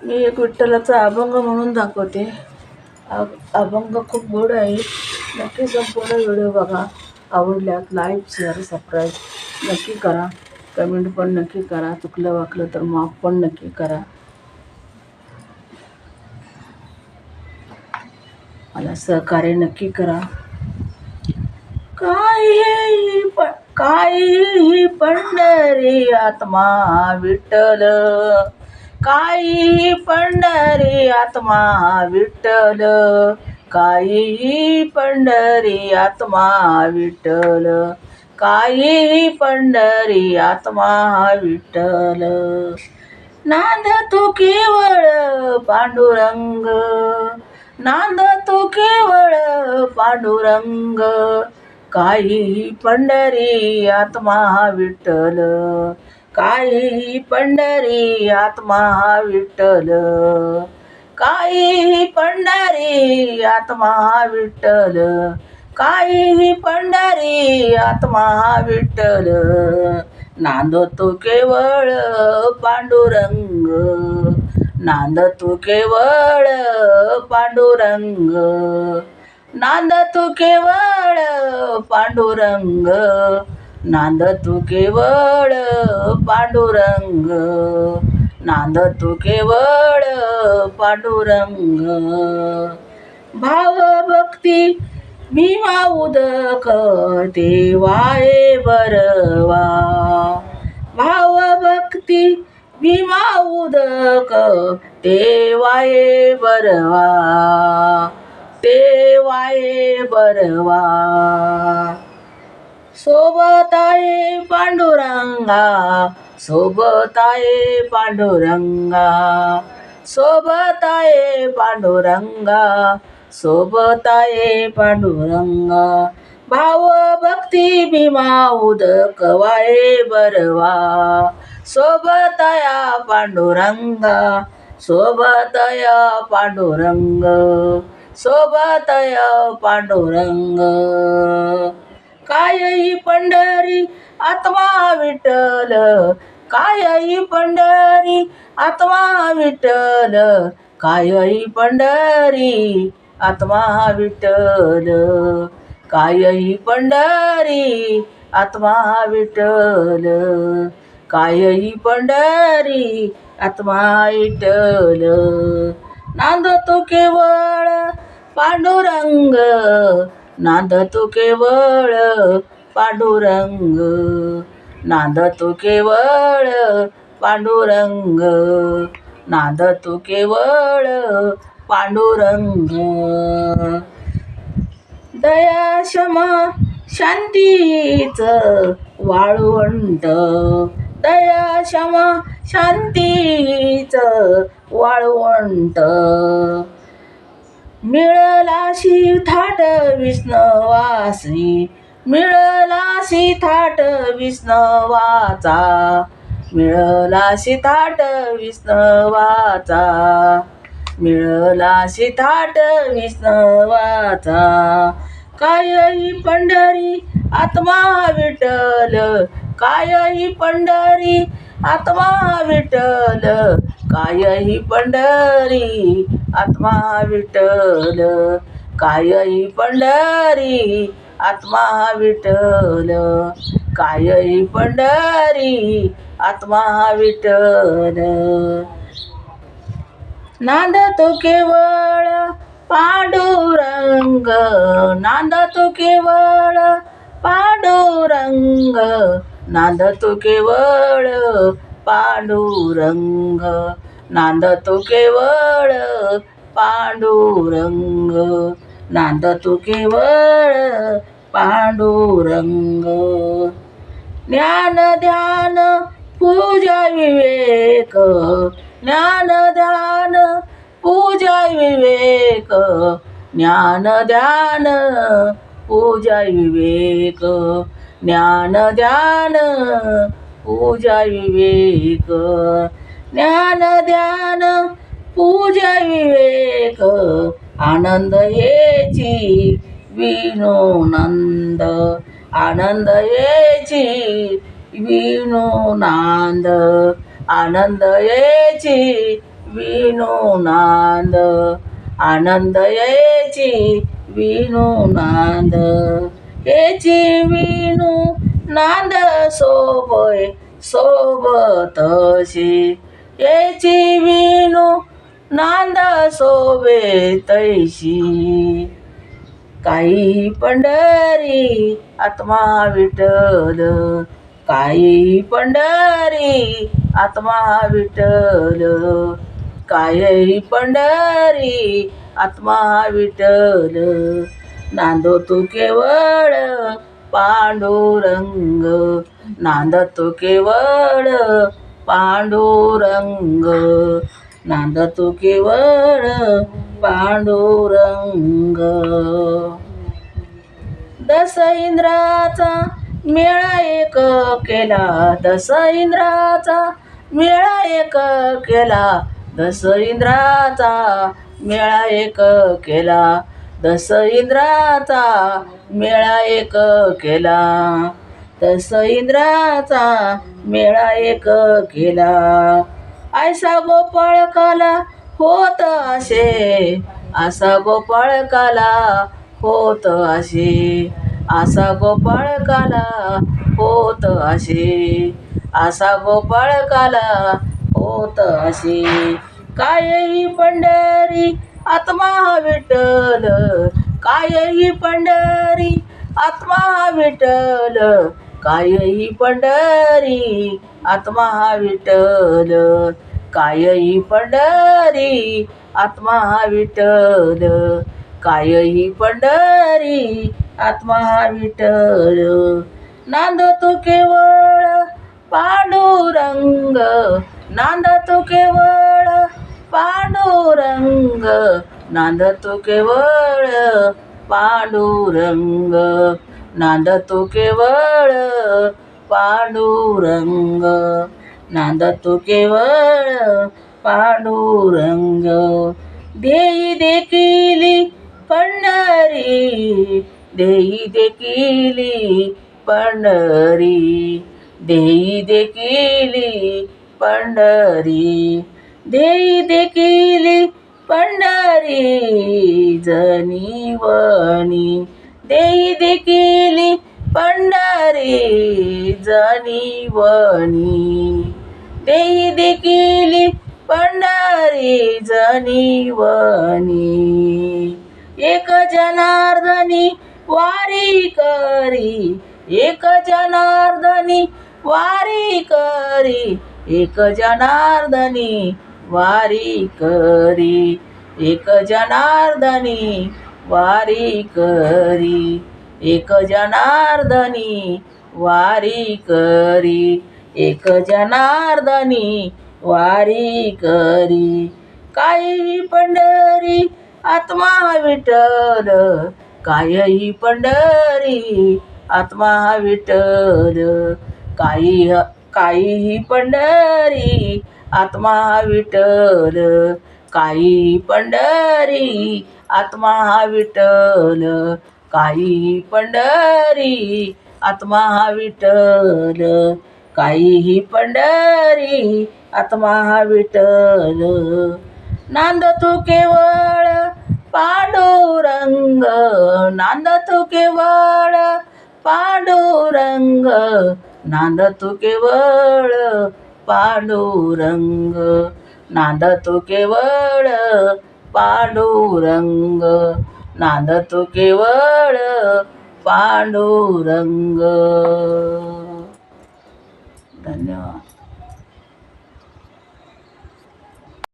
मी एक विठ्ठलाचा अभंग म्हणून दाखवते. अभंग खूप गोड आहे. नक्की संपूर्ण व्हिडिओ बघा. आवडल्यास लाईक शेअर सबस्क्राईब नक्की करा. कमेंट पण नक्की करा. चुकलं वाकलं तर माफ पण नक्की करा. मला सहकार्य नक्की करा. काहीही पंढरी आत्मा विठ्ठल, काहीही पंढरी आत्मा विठ्ठल, काहीही पंढरी आत्मा विठ्ठल, काहीही पंढरी आत्मा विठ्ठल. नांद तू केवळ पांडुरंग, नांद तू केवळ पांडुरंग, काहीही पंढरी आत्मा विठ्ठल, काहीही पंढरी आत्मा विठ्ठल, काहीही पंढरी आत्मा विठ्ठल, काहीही पंढरी आत्मा विठ्ठल. नांदतो केवळ पांडुरंग, नांदतो केवळ पांडुरंग, नांदतो केवळ पांडुरंग, नांदतो केवळ पांडुरंग, नांदतो केवळ पांडुरंग. भाव भक्ती भीमा उदक तेवाये बरवा, भाव भक्ती भीमा उदक तेवाये बरवा, तेवाये बरवा. सोबत आहे पांडुरंगा, सोबत आहे पांडुरंगा, सोबत आहे पांडुरंगा, सोबत आहे पांडुरंगा. भाव भक्ती भीमा उदक वाये बरवा, सोबत या पांडुरंगा, सोबत या पांडुरंग, सोबत या पांडुरंग. कायही पंढरी आत्मा विठ्ठल, कायही पंढरी आत्मा विठ्ठल, कायही पंढरी आत्मा विठ्ठल, कायही पंढरी आत्मा विठ्ठल, कायही पंढरी आत्मा विठ्ठल. नांदतो केवळ पांडुरंग, नांदतो केवळ पांडुरंग, नांदतो केवळ पांडुरंग, नांदतो केवळ पांडुरंग. दया क्षमा शांतीच वाळवंट, दया क्षमा शांतीच वाळवंट. मिळलाशी थाट विष्णवासी, मिळलाशी थाट विष्णवाचा, मिळलाशी थाट विष्णवाचा, मिळलाशी थाट विष्णवाचा. कायही पंढरी आत्मा विठ्ठल, कायही पंढरी आत्मा विठ्ठल, कायही पंढरी आत्मा विठ्ठल, कायही पंढरी आत्मा विठ्ठल, कायही पंढरी आत्मा विठ्ठल. नांदतो केवळ पांडुरंग, नांदतो केवळ पांडुरंग, नांदतो केवळ पांडुरंग, नांदतो केवळ पांडुरंग, नांदतो केवळ पांडुरंग. ज्ञान ध्यान पूजा विवेक, ज्ञान ध्यान पूजा विवेक, ज्ञान ध्यान पूजा विवेक, ज्ञान ध्यान पूजा विवेक, ज्ञान ध्यान पूजा विवेक. आनंद हेची विनोनंद, आनंद हेची विनोनांद, आनंद हेची विणू नाद आनंद याची विणू नाद याची विणू नाद सोबय सोबतशी याची विणू नाद सोबे तैशी काही पंढरी आत्मा विठ्ठल काही पंढरी आत्मा विठ्ठल काही पंढरी आत्मा विठ्ठल नांदो तू केवळ पांडुरंग नांदतो केवळ पांडुरंग नांदतो केवळ पांडुरंग दस इंद्राचा मेळा एक केला दस इंद्राचा मेळा एक केला दस इंद्राचा मेळा एक केला दस इंद्राचा मेळा एक केला दस इंद्राचा मेळा एक केला ऐसा गोपाळकाला होत असे असा गोपाळकाला होत असे असा गोपाळकाला होत असे असा गोपाळकाला होत असे कायही पंढरी आत्मा विठ्ठल कायही पंढरी आत्मा विठ्ठल कायही पंढरी आत्मा विठ्ठल कायही पंढरी आत्मा विठ्ठल कायही पंढरी आत्मा विठ्ठल नांदतो केवळ पांडुरंग नांदतो केवळ पांडुरंग नांदतो केवळ पांडुरंग नांदतो केवळ पांडुरंग नांदतो केवळ पांडुरंग देई देखिली पंढरी देई देखिली पंढरी देई देखिली पंढरी देई देखिली पंढरी जनिवनी देई देखिली पंढरी जनिवनी देई देखिली पंढरी जनिवनी एक जनार्दनी वारी करी एक जनार्दनी वारी करी एक जनार्दनी वारी करी एक जनार्दनी वारी करी एक जनार्दनी वारी करी एक जनार्दनी वारी करी काही पंढरी आत्मा विठ्ठल कायही पंढरी आत्मा विठ्ठल काहीही पंढरी आत्मा विठ्ठल काही पंढरी आत्मा विठ्ठल काही पंढरी आत्मा विठ्ठल काहीही पंढरी आत्मा विठ्ठल नांदतो केवळ पांडुरंग नांदतो केवळ पांडुरंग नांदतो केवळ पांडुरंग नांदतो केवळ पांडुरंग नांदतो केवळ पांडुरंग. धन्यवाद.